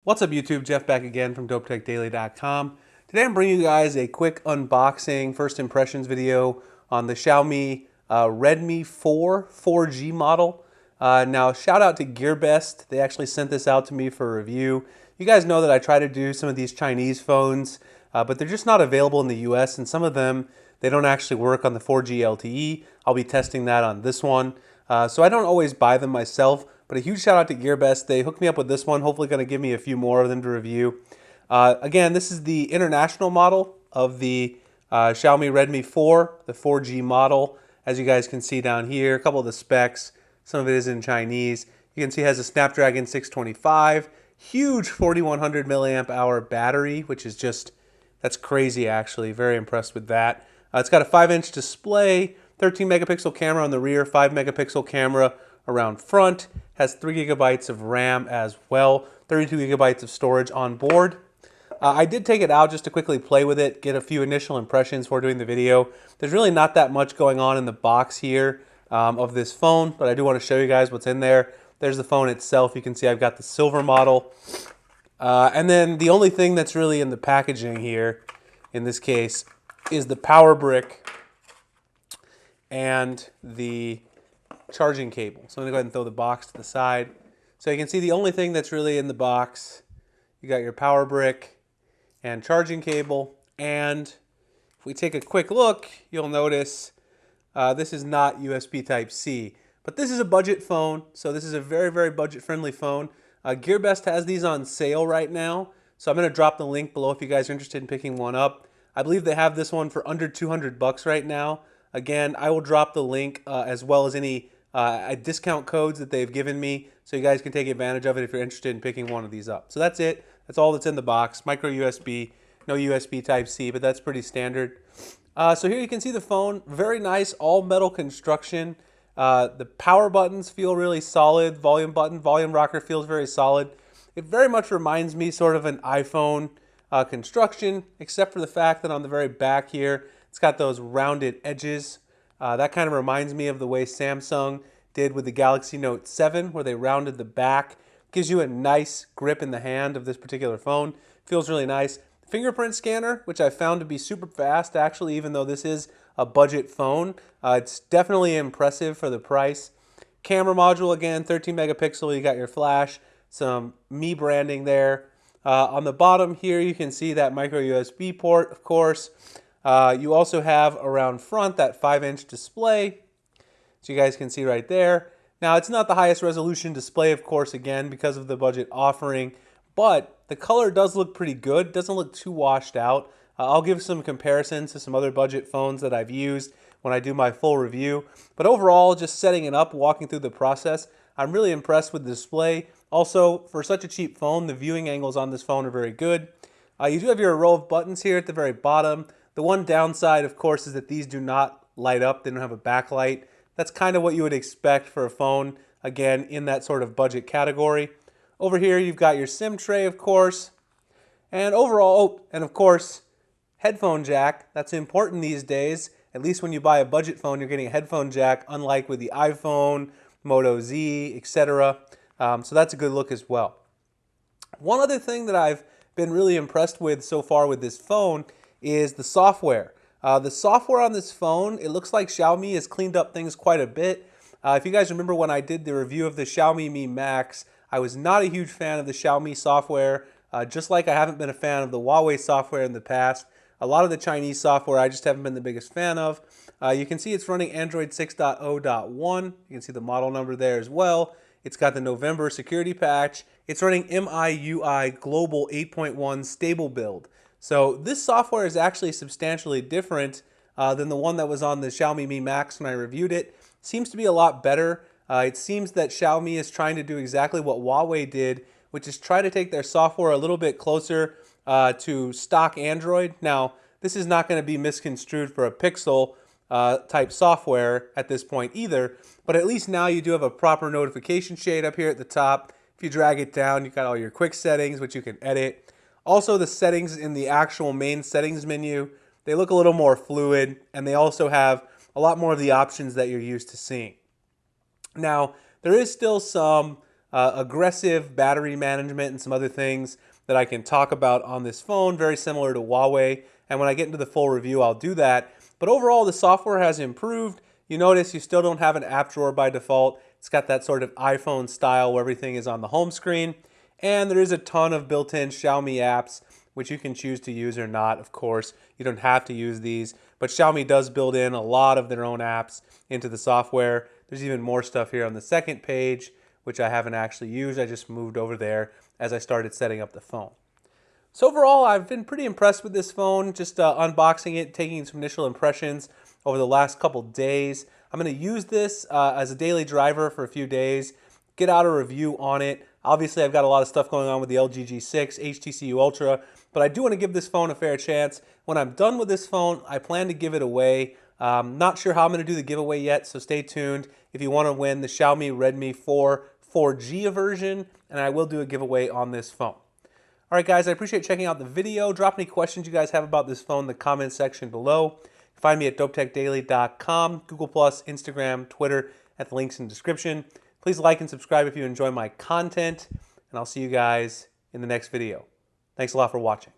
What's up YouTube? Jeff back again from DopeTechDaily.com. Today I'm bringing you guys a quick unboxing, first impressions video on the Xiaomi Redmi 4 4G model. Now shout out to GearBest. They actually sent this out to me for a review. You guys know that I try to do some of these Chinese phones, but they're just not available in the US, and some of them, they don't actually work on the 4G LTE. I'll be testing that on this one. So I don't always buy them myself, but a huge shout out to GearBest. They hooked me up with this one, hopefully going to give me a few more of them to review. Again, this is the international model of the Xiaomi Redmi 4, the 4G model. As you guys can see down here, a couple of the specs. Some of it is in Chinese. You can see it has a Snapdragon 625, huge 4100 milliamp hour battery, which is just, that's crazy actually. Very impressed with that. It's got a 5-inch display, 13 megapixel camera on the rear, 5 megapixel camera around front, has 3 gigabytes of RAM as well, 32 gigabytes of storage on board. I did take it out just to quickly play with it, get a few initial impressions before doing the video. There's really not that much going on in the box here of this phone, but I do want to show you guys what's in there. There's the phone itself. You can see I've got the silver model. And then the only thing that's really in the packaging here, in this case, is the power brick and the charging cable. So I'm going to go ahead and throw the box to the side. So you can see the only thing that's really in the box, you got your power brick and charging cable. And if we take a quick look, you'll notice this is not USB Type-C. But this is a budget phone, so this is a very, very budget-friendly phone. GearBest has these on sale right now, so I'm going to drop the link below if you guys are interested in picking one up. I believe they have this one for under 200 bucks right now. Again, I will drop the link as well as any discount codes that they've given me, so you guys can take advantage of it if you're interested in picking one of these up. So that's it. That's all that's in the box. Micro USB, no USB Type-C, but that's pretty standard. So here you can see the phone. Very nice, all metal construction. The power buttons feel really solid. Volume button, volume rocker feels very solid. It very much reminds me sort of an iPhone construction, except for the fact that on the very back here, it's got those rounded edges. That kind of reminds me of the way Samsung did with the Galaxy Note 7, where they rounded the back. Gives you a nice grip in the hand of this particular phone. Feels really nice. Fingerprint scanner, which I found to be super fast, actually, even though this is a budget phone. It's definitely impressive for the price. Camera module, again, 13 megapixel. You got your flash, some Mi branding there. On the bottom here, you can see that micro USB port, of course. You also have around front that 5-inch display, so you guys can see right there. Now, it's not the highest resolution display, of course, again, because of the budget offering, but the color does look pretty good. It doesn't look too washed out. I'll give some comparisons to some other budget phones that I've used when I do my full review. But overall, just setting it up, walking through the process, I'm really impressed with the display. Also, for such a cheap phone, the viewing angles on this phone are very good. You do have your row of buttons here at the very bottom. The one downside, of course, is that these do not light up. They don't have a backlight. That's kind of what you would expect for a phone, again, in that sort of budget category. Over here, you've got your SIM tray, of course. And overall, and of course, headphone jack. That's important these days. At least when you buy a budget phone, you're getting a headphone jack, unlike with the iPhone, Moto Z, etc. So that's a good look as well. One other thing that I've been really impressed with so far with this phone is the software. The software on this phone, it looks like Xiaomi has cleaned up things quite a bit. If you guys remember when I did the review of the Xiaomi Mi Max, I was not a huge fan of the Xiaomi software, just like I haven't been a fan of the Huawei software in the past. A lot of the Chinese software I just haven't been the biggest fan of. You can see it's running Android 6.0.1. You can see the model number there as well. It's got the November security patch. It's running MIUI Global 8.1 stable build. So this software is actually substantially different than the one that was on the Xiaomi Mi Max when I reviewed it. Seems to be a lot better. It seems that Xiaomi is trying to do exactly what Huawei did, which is try to take their software a little bit closer to stock Android. Now, this is not going to be misconstrued for a Pixel type software at this point either, but at least now you do have a proper notification shade up here at the top. If you drag it down, you've got all your quick settings, which you can edit. Also, the settings in the actual main settings menu, they look a little more fluid, and they also have a lot more of the options that you're used to seeing. Now, there is still some aggressive battery management and some other things that I can talk about on this phone, very similar to Huawei. And when I get into the full review, I'll do that. But overall, the software has improved. You notice you still don't have an app drawer by default. It's got that sort of iPhone style where everything is on the home screen. And there is a ton of built-in Xiaomi apps, which you can choose to use or not, of course. You don't have to use these. But Xiaomi does build in a lot of their own apps into the software. There's even more stuff here on the second page, which I haven't actually used. I just moved over there as I started setting up the phone. So overall, I've been pretty impressed with this phone, just unboxing it, taking some initial impressions over the last couple days. I'm going to use this as a daily driver for a few days, get out a review on it. Obviously, I've got a lot of stuff going on with the LG G6, HTC Ultra, but I do want to give this phone a fair chance. When I'm done with this phone, I plan to give it away. Not sure how I'm going to do the giveaway yet, so stay tuned if you want to win the Xiaomi Redmi 4 4G version, and I will do a giveaway on this phone. All right, guys, I appreciate checking out the video. Drop any questions you guys have about this phone in the comment section below. Find me at dopetechdaily.com, Google+, Instagram, Twitter, at the links in the description. Please like and subscribe if you enjoy my content, and I'll see you guys in the next video. Thanks a lot for watching.